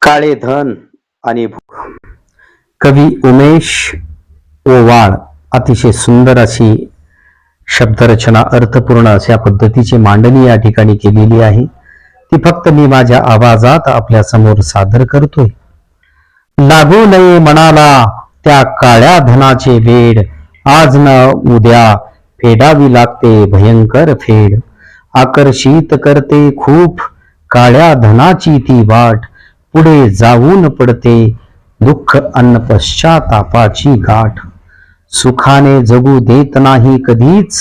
काळे धन आणि भूक. कवी उमेश ओवाळ अतिशय सुंदर अशी शब्दरचना अर्थपूर्ण अशा पद्धतीची मांडणी या ठिकाणी केलेली आहे. ती फक्त मी माझ्या आवाजात आपल्या समोर सादर करतोय. लागू नये मनाला त्या काळ्या धनाचे वेड, आज न उद्या फेडावी लागते भयंकर फेड. आकर्षित करते खूप काळ्या धनाची ती वाट, पुढे जाऊन पडते दुःख अन्न पश्चातापाची गाठ. सुखाने जगू देत नाही कधीच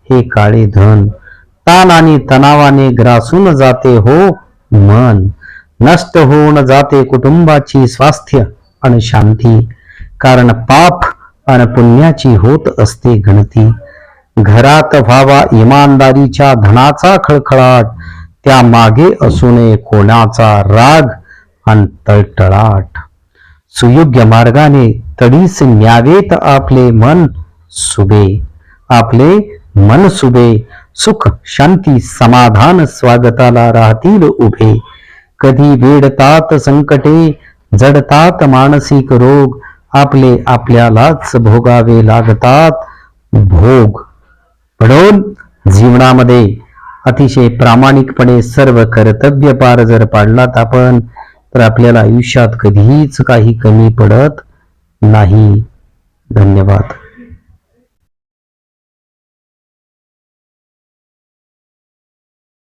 हे काळे धन, ताण आणि तणावाने ग्रासून जाते हो मन. नष्ट होऊन जाते कुटुंबाची स्वास्थ्य आणि शांती, कारण पाप आणि पुण्याची होत असते गणती. घरात व्हावा इमानदारीच्या धनाचा खळखळाट, त्या मागे असू नये कोणाचा राग आणि तळतळाट. सुयोग्य मार्गाने तडीस न्यावेत आपले मन सुबे, आपले मन सुबे. सुख शांती समाधान स्वागताला राहतील उभे. कधी वेडतात संकटे, जडतात मानसिक रोग, आपले आपल्यालाच भोगावे लागतात भोग. म्हणून जीवनामध्ये अतिशय प्रामाणिकपणे सर्व कर्तव्य पार जर पाडलात आपण, तर आपल्याला आयुष्यात कधीच काही कमी पडत नाही. धन्यवाद.